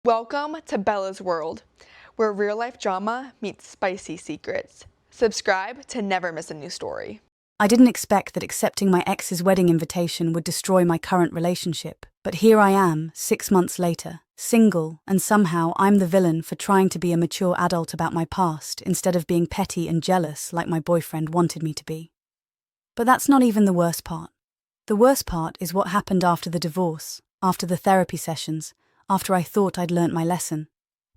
Welcome to Bella's World, where real-life drama meets spicy secrets. Subscribe to never miss a new story. I didn't expect that accepting my ex's wedding invitation would destroy my current relationship, but here I am, 6 months later, single, and somehow I'm the villain for trying to be a mature adult about my past instead of being petty and jealous like my boyfriend wanted me to be. But that's not even the worst part. The worst part is what happened after the divorce, after the therapy sessions, after I thought I'd learnt my lesson,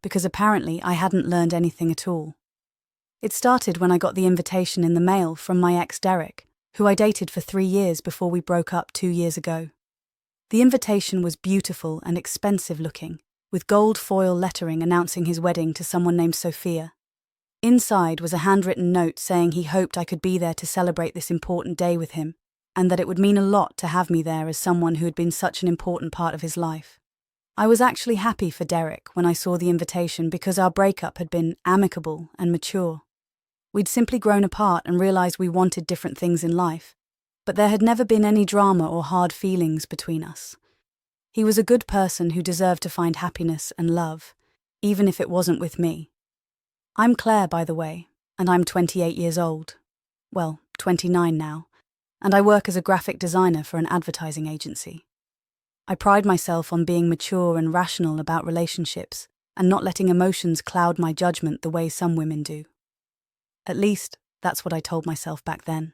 because apparently I hadn't learned anything at all. It started when I got the invitation in the mail from my ex Derek, who I dated for 3 years before we broke up 2 years ago. The invitation was beautiful and expensive looking, with gold foil lettering announcing his wedding to someone named Sophia. Inside was a handwritten note saying he hoped I could be there to celebrate this important day with him, and that it would mean a lot to have me there as someone who had been such an important part of his life. I was actually happy for Derek when I saw the invitation because our breakup had been amicable and mature. We'd simply grown apart and realized we wanted different things in life, but there had never been any drama or hard feelings between us. He was a good person who deserved to find happiness and love, even if it wasn't with me. I'm Claire, by the way, and I'm 28 years old. Well, 29 now, and I work as a graphic designer for an advertising agency. I pride myself on being mature and rational about relationships and not letting emotions cloud my judgment the way some women do. At least, that's what I told myself back then.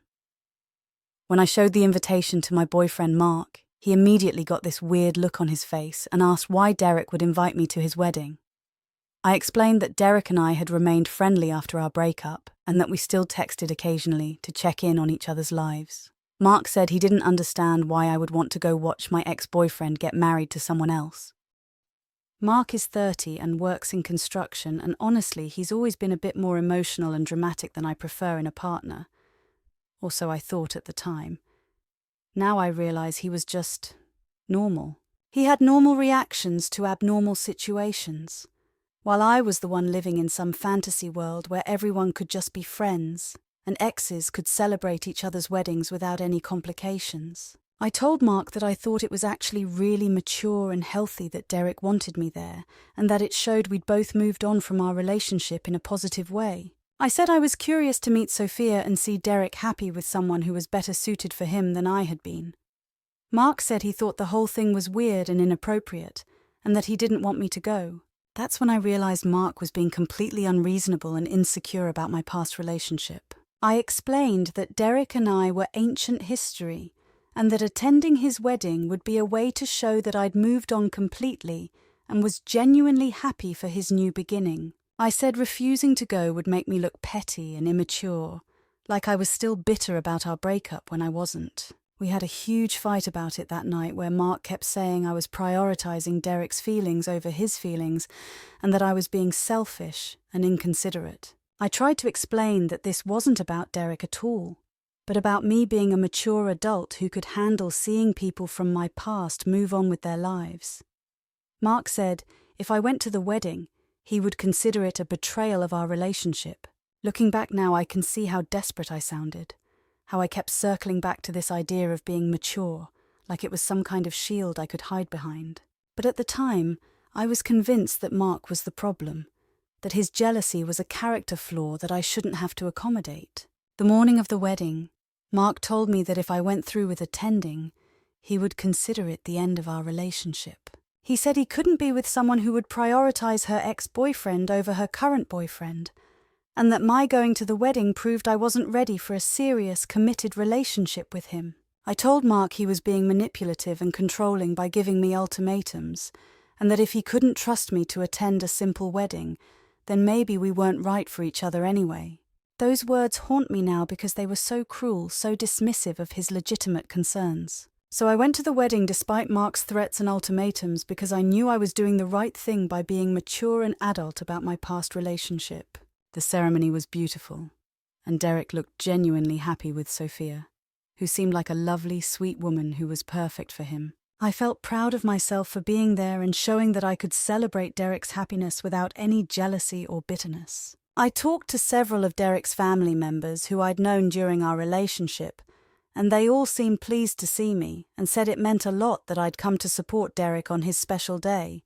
When I showed the invitation to my boyfriend Mark, he immediately got this weird look on his face and asked why Derek would invite me to his wedding. I explained that Derek and I had remained friendly after our breakup and that we still texted occasionally to check in on each other's lives. Mark said he didn't understand why I would want to go watch my ex-boyfriend get married to someone else. Mark is 30 and works in construction, and honestly, he's always been a bit more emotional and dramatic than I prefer in a partner. Or so I thought at the time. Now I realize he was just normal. He had normal reactions to abnormal situations, while I was the one living in some fantasy world where everyone could just be friends, and exes could celebrate each other's weddings without any complications. I told Mark that I thought it was actually really mature and healthy that Derek wanted me there, and that it showed we'd both moved on from our relationship in a positive way. I said I was curious to meet Sophia and see Derek happy with someone who was better suited for him than I had been. Mark said he thought the whole thing was weird and inappropriate, and that he didn't want me to go. That's when I realized Mark was being completely unreasonable and insecure about my past relationship. I explained that Derek and I were ancient history, and that attending his wedding would be a way to show that I'd moved on completely and was genuinely happy for his new beginning. I said refusing to go would make me look petty and immature, like I was still bitter about our breakup when I wasn't. We had a huge fight about it that night where Mark kept saying I was prioritizing Derek's feelings over his feelings and that I was being selfish and inconsiderate. I tried to explain that this wasn't about Derek at all, but about me being a mature adult who could handle seeing people from my past move on with their lives. Mark said if I went to the wedding, he would consider it a betrayal of our relationship. Looking back now, I can see how desperate I sounded, how I kept circling back to this idea of being mature, like it was some kind of shield I could hide behind. But at the time, I was convinced that Mark was the problem, that his jealousy was a character flaw that I shouldn't have to accommodate. The morning of the wedding, Mark told me that if I went through with attending, he would consider it the end of our relationship. He said he couldn't be with someone who would prioritize her ex-boyfriend over her current boyfriend, and that my going to the wedding proved I wasn't ready for a serious, committed relationship with him. I told Mark he was being manipulative and controlling by giving me ultimatums, and that if he couldn't trust me to attend a simple wedding, then maybe we weren't right for each other anyway. Those words haunt me now because they were so cruel, so dismissive of his legitimate concerns. So I went to the wedding despite Mark's threats and ultimatums because I knew I was doing the right thing by being mature and adult about my past relationship. The ceremony was beautiful, and Derek looked genuinely happy with Sophia, who seemed like a lovely, sweet woman who was perfect for him. I felt proud of myself for being there and showing that I could celebrate Derek's happiness without any jealousy or bitterness. I talked to several of Derek's family members who I'd known during our relationship, and they all seemed pleased to see me and said it meant a lot that I'd come to support Derek on his special day.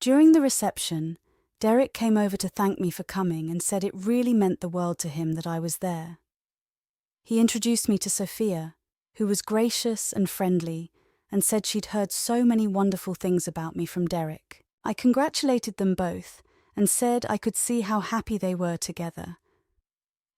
During the reception, Derek came over to thank me for coming and said it really meant the world to him that I was there. He introduced me to Sophia, who was gracious and friendly, and said she'd heard so many wonderful things about me from Derek. I congratulated them both and said I could see how happy they were together.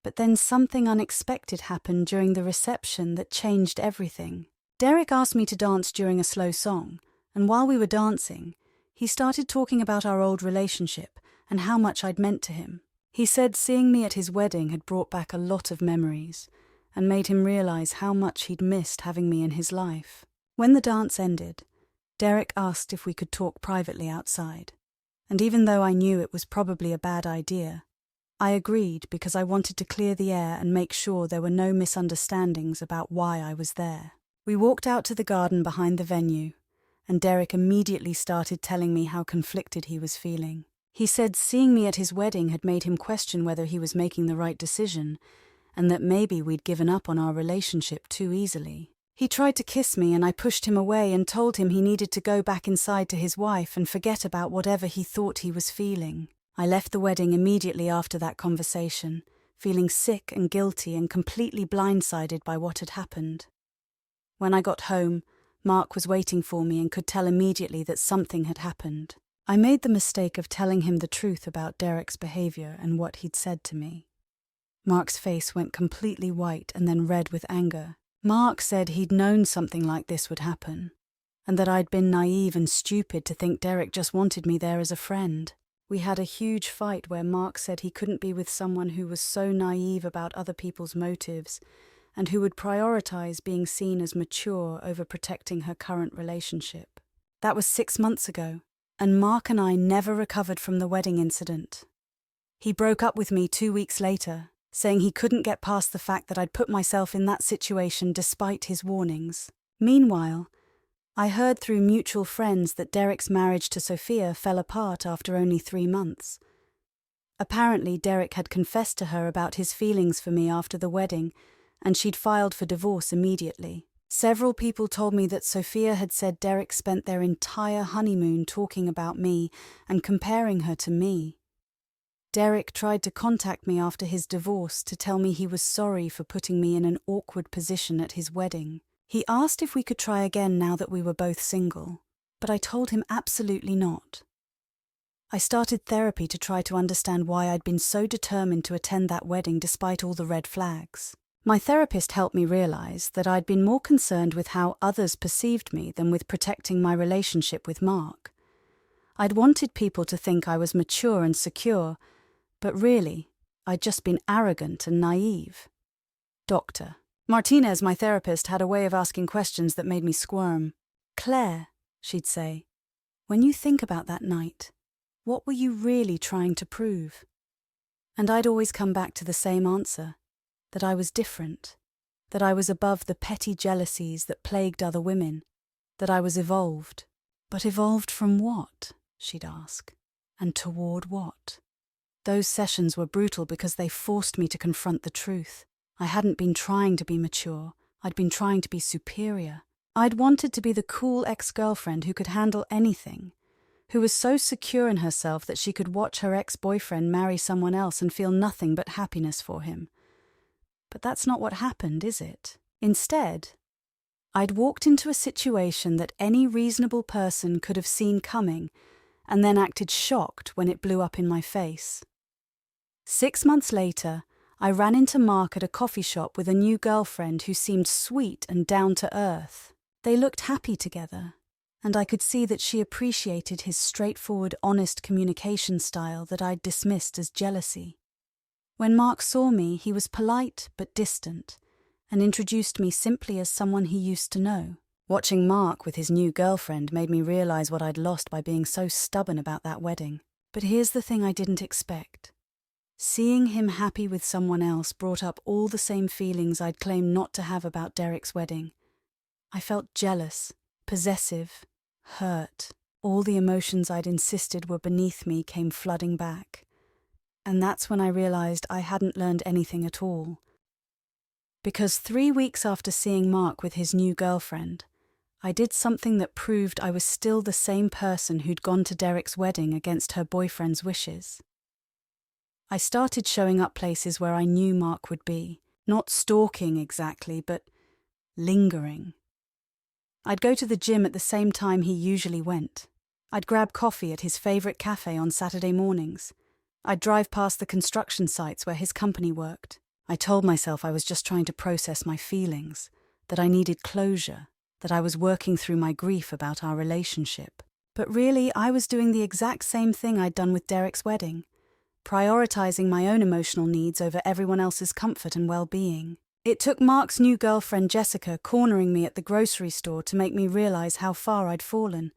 But then something unexpected happened during the reception that changed everything. Derek asked me to dance during a slow song, and while we were dancing, he started talking about our old relationship and how much I'd meant to him. He said seeing me at his wedding had brought back a lot of memories and made him realize how much he'd missed having me in his life. When the dance ended, Derek asked if we could talk privately outside, and even though I knew it was probably a bad idea, I agreed because I wanted to clear the air and make sure there were no misunderstandings about why I was there. We walked out to the garden behind the venue, and Derek immediately started telling me how conflicted he was feeling. He said seeing me at his wedding had made him question whether he was making the right decision, and that maybe we'd given up on our relationship too easily. He tried to kiss me and I pushed him away and told him he needed to go back inside to his wife and forget about whatever he thought he was feeling. I left the wedding immediately after that conversation, feeling sick and guilty and completely blindsided by what had happened. When I got home, Mark was waiting for me and could tell immediately that something had happened. I made the mistake of telling him the truth about Derek's behavior and what he'd said to me. Mark's face went completely white and then red with anger. Mark said he'd known something like this would happen, and that I'd been naive and stupid to think Derek just wanted me there as a friend. We had a huge fight where Mark said he couldn't be with someone who was so naive about other people's motives and who would prioritize being seen as mature over protecting her current relationship. That was 6 months ago, and Mark and I never recovered from the wedding incident. He broke up with me 2 weeks later, saying he couldn't get past the fact that I'd put myself in that situation despite his warnings. Meanwhile, I heard through mutual friends that Derek's marriage to Sophia fell apart after only 3 months. Apparently, Derek had confessed to her about his feelings for me after the wedding, and she'd filed for divorce immediately. Several people told me that Sophia had said Derek spent their entire honeymoon talking about me and comparing her to me. Derek tried to contact me after his divorce to tell me he was sorry for putting me in an awkward position at his wedding. He asked if we could try again now that we were both single, but I told him absolutely not. I started therapy to try to understand why I'd been so determined to attend that wedding despite all the red flags. My therapist helped me realize that I'd been more concerned with how others perceived me than with protecting my relationship with Mark. I'd wanted people to think I was mature and secure, but really, I'd just been arrogant and naive. Doctor Martinez, my therapist, had a way of asking questions that made me squirm. Claire, she'd say, when you think about that night, what were you really trying to prove? And I'd always come back to the same answer, that I was different, that I was above the petty jealousies that plagued other women, that I was evolved. But evolved from what? She'd ask. And toward what? Those sessions were brutal because they forced me to confront the truth. I hadn't been trying to be mature. I'd been trying to be superior. I'd wanted to be the cool ex-girlfriend who could handle anything, who was so secure in herself that she could watch her ex-boyfriend marry someone else and feel nothing but happiness for him. But that's not what happened, is it? Instead, I'd walked into a situation that any reasonable person could have seen coming and then acted shocked when it blew up in my face. 6 months later, I ran into Mark at a coffee shop with a new girlfriend who seemed sweet and down to earth. They looked happy together, and I could see that she appreciated his straightforward, honest communication style that I'd dismissed as jealousy. When Mark saw me, he was polite but distant, and introduced me simply as someone he used to know. Watching Mark with his new girlfriend made me realize what I'd lost by being so stubborn about that wedding. But here's the thing I didn't expect. Seeing him happy with someone else brought up all the same feelings I'd claimed not to have about Derek's wedding. I felt jealous, possessive, hurt. All the emotions I'd insisted were beneath me came flooding back. And that's when I realized I hadn't learned anything at all. Because 3 weeks after seeing Mark with his new girlfriend, I did something that proved I was still the same person who'd gone to Derek's wedding against her boyfriend's wishes. I started showing up places where I knew Mark would be, not stalking exactly, but lingering. I'd go to the gym at the same time he usually went. I'd grab coffee at his favorite cafe on Saturday mornings. I'd drive past the construction sites where his company worked. I told myself I was just trying to process my feelings, that I needed closure, that I was working through my grief about our relationship. But really, I was doing the exact same thing I'd done with Derek's wedding, prioritizing my own emotional needs over everyone else's comfort and well-being. It took Mark's new girlfriend Jessica cornering me at the grocery store to make me realize how far I'd fallen.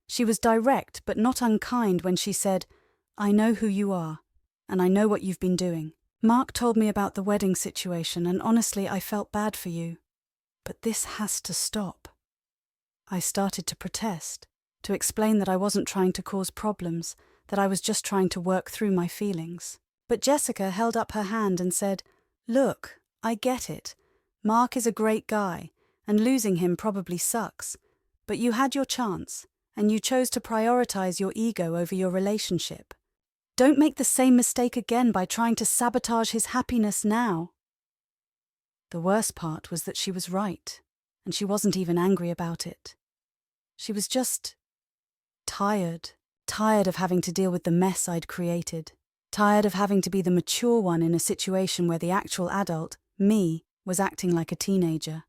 She was direct but not unkind when she said, "I know who you are, and I know what you've been doing. Mark told me about the wedding situation, and honestly, I felt bad for you. But this has to stop." I started to protest, to explain that I wasn't trying to cause problems, that I was just trying to work through my feelings. But Jessica held up her hand and said, "Look, I get it. Mark is a great guy, and losing him probably sucks. But you had your chance, and you chose to prioritize your ego over your relationship. Don't make the same mistake again by trying to sabotage his happiness now." The worst part was that she was right, and she wasn't even angry about it. She was just tired of having to deal with the mess I'd created, tired of having to be the mature one in a situation where the actual adult, me, was acting like a teenager.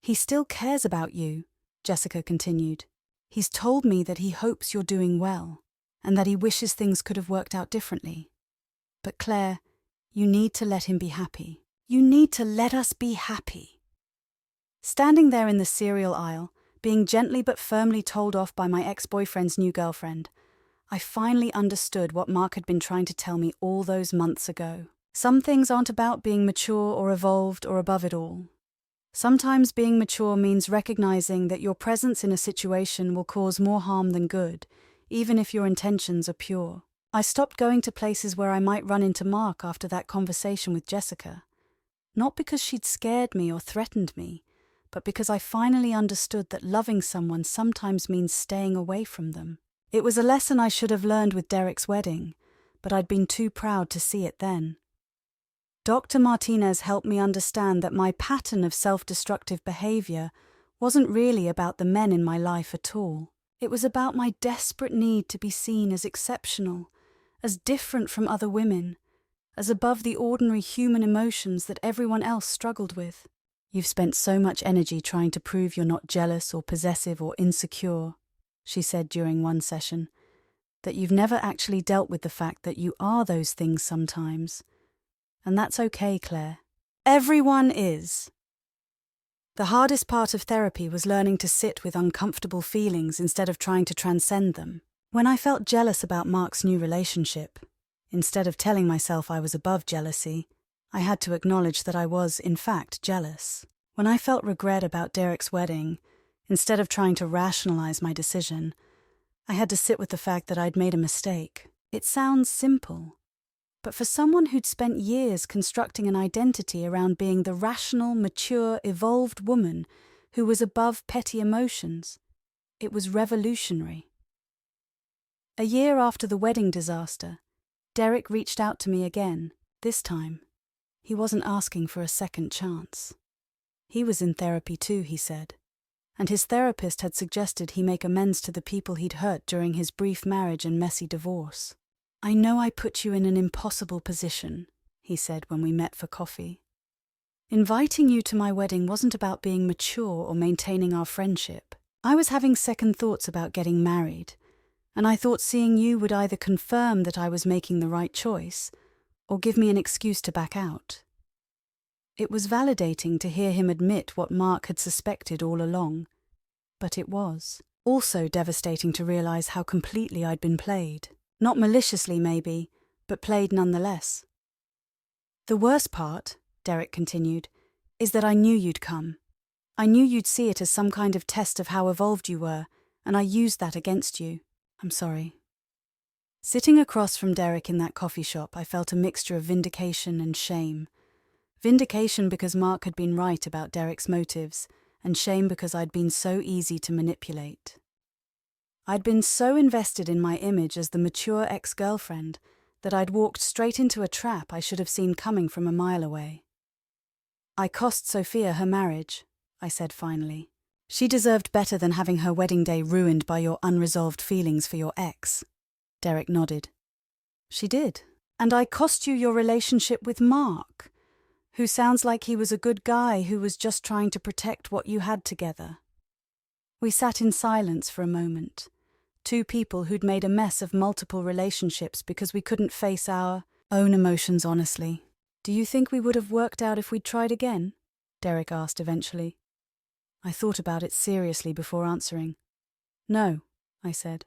"He still cares about you," Jessica continued. "He's told me that he hopes you're doing well, and that he wishes things could have worked out differently. But Claire, you need to let him be happy. You need to let us be happy." Standing there in the cereal aisle, being gently but firmly told off by my ex-boyfriend's new girlfriend, I finally understood what Mark had been trying to tell me all those months ago. Some things aren't about being mature or evolved or above it all. Sometimes being mature means recognizing that your presence in a situation will cause more harm than good, even if your intentions are pure. I stopped going to places where I might run into Mark after that conversation with Jessica. Not because she'd scared me or threatened me, but because I finally understood that loving someone sometimes means staying away from them. It was a lesson I should have learned with Derek's wedding, but I'd been too proud to see it then. Dr. Martinez helped me understand that my pattern of self-destructive behavior wasn't really about the men in my life at all. It was about my desperate need to be seen as exceptional, as different from other women, as above the ordinary human emotions that everyone else struggled with. "You've spent so much energy trying to prove you're not jealous or possessive or insecure," she said during one session, "that you've never actually dealt with the fact that you are those things sometimes. And that's okay, Claire. Everyone is." The hardest part of therapy was learning to sit with uncomfortable feelings instead of trying to transcend them. When I felt jealous about Mark's new relationship, instead of telling myself I was above jealousy, I had to acknowledge that I was, in fact, jealous. When I felt regret about Derek's wedding, instead of trying to rationalize my decision, I had to sit with the fact that I'd made a mistake. It sounds simple, but for someone who'd spent years constructing an identity around being the rational, mature, evolved woman who was above petty emotions, it was revolutionary. A year after the wedding disaster, Derek reached out to me again, this time. He wasn't asking for a second chance. He was in therapy too, he said, and his therapist had suggested he make amends to the people he'd hurt during his brief marriage and messy divorce. "I know I put you in an impossible position," he said when we met for coffee. "Inviting you to my wedding wasn't about being mature or maintaining our friendship. I was having second thoughts about getting married, and I thought seeing you would either confirm that I was making the right choice or give me an excuse to back out." It was validating to hear him admit what Mark had suspected all along, but it was also devastating to realize how completely I'd been played. Not maliciously, maybe, but played nonetheless. "The worst part," Derek continued, "is that I knew you'd come. I knew you'd see it as some kind of test of how evolved you were, and I used that against you. I'm sorry." Sitting across from Derek in that coffee shop, I felt a mixture of vindication and shame. Vindication because Mark had been right about Derek's motives, and shame because I'd been so easy to manipulate. I'd been so invested in my image as the mature ex-girlfriend that I'd walked straight into a trap I should have seen coming from a mile away. "I cost Sophia her marriage," I said finally. "She deserved better than having her wedding day ruined by your unresolved feelings for your ex." Derek nodded. "She did. And I cost you your relationship with Mark, who sounds like he was a good guy who was just trying to protect what you had together." We sat in silence for a moment, two people who'd made a mess of multiple relationships because we couldn't face our own emotions honestly. "Do you think we would have worked out if we'd tried again?" Derek asked eventually. I thought about it seriously before answering. "No," I said.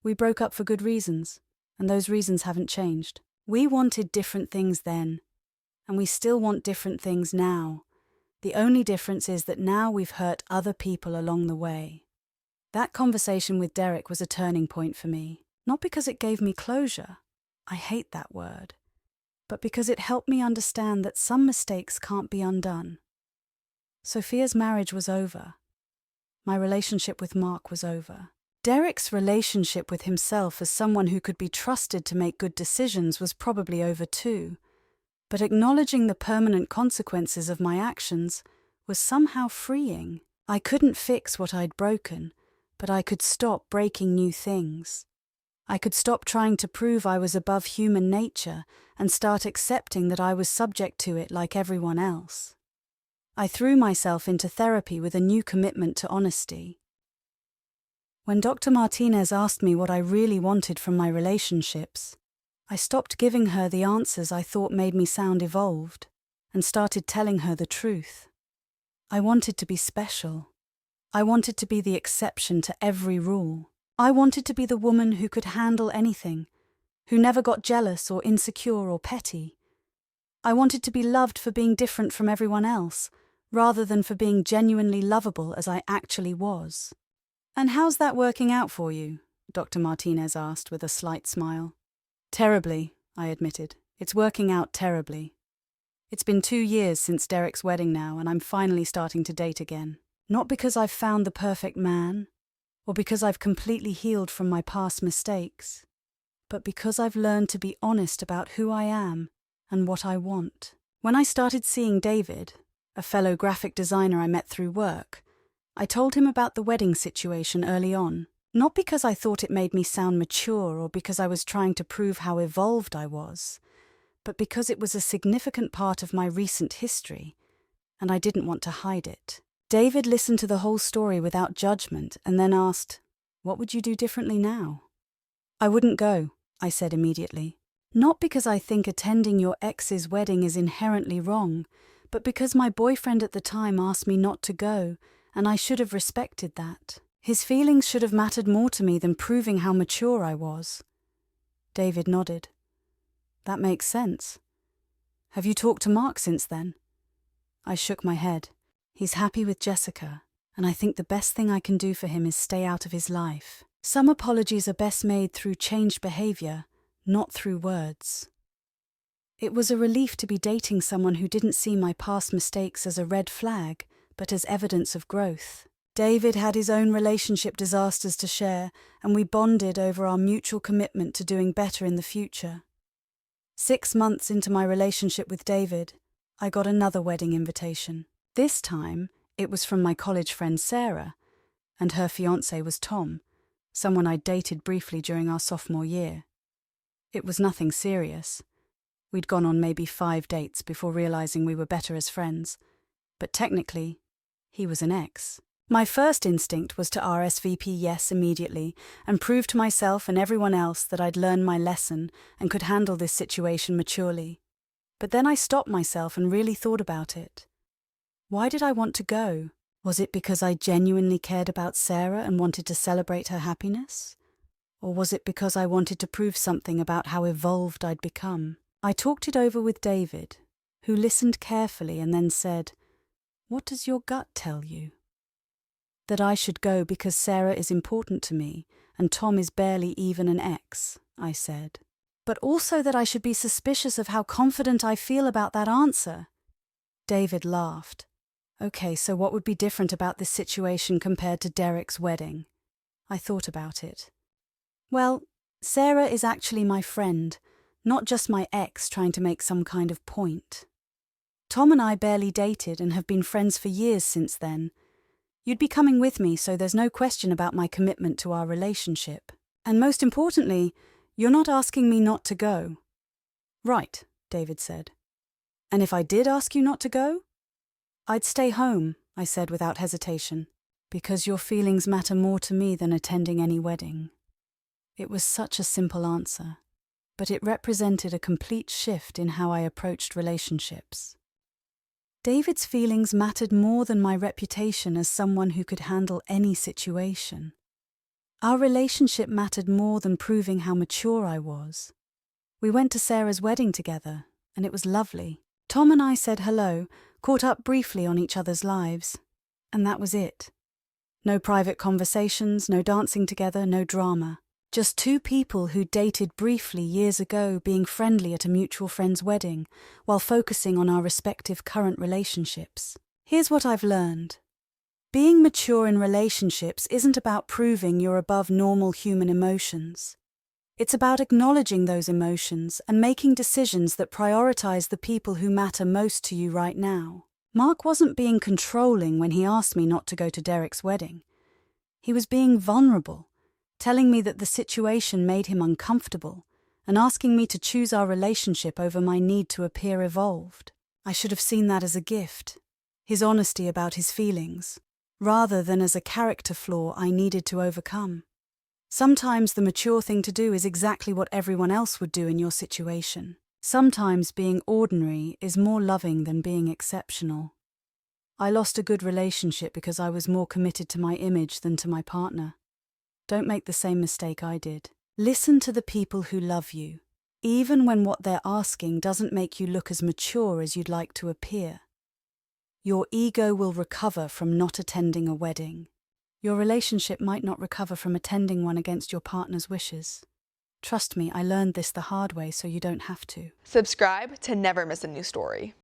"We broke up for good reasons, and those reasons haven't changed. We wanted different things then, and we still want different things now. The only difference is that now we've hurt other people along the way." That conversation with Derek was a turning point for me, not because it gave me closure, I hate that word, but because it helped me understand that some mistakes can't be undone. Sophia's marriage was over. My relationship with Mark was over. Derek's relationship with himself as someone who could be trusted to make good decisions was probably over too, but acknowledging the permanent consequences of my actions was somehow freeing. I couldn't fix what I'd broken, but I could stop breaking new things. I could stop trying to prove I was above human nature and start accepting that I was subject to it like everyone else. I threw myself into therapy with a new commitment to honesty. When Dr. Martinez asked me what I really wanted from my relationships, I stopped giving her the answers I thought made me sound evolved and started telling her the truth. I wanted to be special. I wanted to be the exception to every rule. I wanted to be the woman who could handle anything, who never got jealous or insecure or petty. I wanted to be loved for being different from everyone else, rather than for being genuinely lovable as I actually was. "And how's that working out for you?" Dr. Martinez asked with a slight smile. "Terribly," I admitted. "It's working out terribly. It's been 2 years since Derek's wedding now, and I'm finally starting to date again. Not because I've found the perfect man, or because I've completely healed from my past mistakes, but because I've learned to be honest about who I am and what I want." When I started seeing David, a fellow graphic designer I met through work, I told him about the wedding situation early on, not because I thought it made me sound mature or because I was trying to prove how evolved I was, but because it was a significant part of my recent history, and I didn't want to hide it. David listened to the whole story without judgment and then asked, "What would you do differently now?" "I wouldn't go," I said immediately. "Not because I think attending your ex's wedding is inherently wrong, but because my boyfriend at the time asked me not to go, and I should have respected that. His feelings should have mattered more to me than proving how mature I was." David nodded. "That makes sense. Have you talked to Mark since then?" I shook my head. "He's happy with Jessica, and I think the best thing I can do for him is stay out of his life. Some apologies are best made through changed behavior, not through words." It was a relief to be dating someone who didn't see my past mistakes as a red flag, but as evidence of growth. David had his own relationship disasters to share, and we bonded over our mutual commitment to doing better in the future. 6 months into my relationship with David, I got another wedding invitation. This time, it was from my college friend Sarah, and her fiancé was Tom, someone I'd dated briefly during our sophomore year. It was nothing serious. We'd gone on maybe 5 dates before realizing we were better as friends, but technically, he was an ex. My first instinct was to RSVP yes immediately and prove to myself and everyone else that I'd learned my lesson and could handle this situation maturely. But then I stopped myself and really thought about it. Why did I want to go? Was it because I genuinely cared about Sarah and wanted to celebrate her happiness? Or was it because I wanted to prove something about how evolved I'd become? I talked it over with David, who listened carefully and then said, "What does your gut tell you?" "That I should go because Sarah is important to me and Tom is barely even an ex," I said. "But also that I should be suspicious of how confident I feel about that answer." David laughed. Okay, so what would be different about this situation compared to Derek's wedding? I thought about it. Well, Sarah is actually my friend, not just my ex trying to make some kind of point. Tom and I barely dated and have been friends for years since then. You'd be coming with me, so there's no question about my commitment to our relationship. And most importantly, you're not asking me not to go. Right, David said. And if I did ask you not to go? I'd stay home, I said without hesitation, because your feelings matter more to me than attending any wedding. It was such a simple answer, but it represented a complete shift in how I approached relationships. David's feelings mattered more than my reputation as someone who could handle any situation. Our relationship mattered more than proving how mature I was. We went to Sarah's wedding together, and it was lovely. Tom and I said hello, caught up briefly on each other's lives, and that was it. No private conversations, no dancing together, no drama. Just two people who dated briefly years ago being friendly at a mutual friend's wedding, while focusing on our respective current relationships. Here's what I've learned. Being mature in relationships isn't about proving you're above normal human emotions. It's about acknowledging those emotions and making decisions that prioritize the people who matter most to you right now. Mark wasn't being controlling when he asked me not to go to Derek's wedding. He was being vulnerable, telling me that the situation made him uncomfortable and asking me to choose our relationship over my need to appear evolved. I should have seen that as a gift, his honesty about his feelings, rather than as a character flaw I needed to overcome. Sometimes the mature thing to do is exactly what everyone else would do in your situation. Sometimes being ordinary is more loving than being exceptional. I lost a good relationship because I was more committed to my image than to my partner. Don't make the same mistake I did. Listen to the people who love you, even when what they're asking doesn't make you look as mature as you'd like to appear. Your ego will recover from not attending a wedding. Your relationship might not recover from attending one against your partner's wishes. Trust me, I learned this the hard way, so you don't have to. Subscribe to never miss a new story.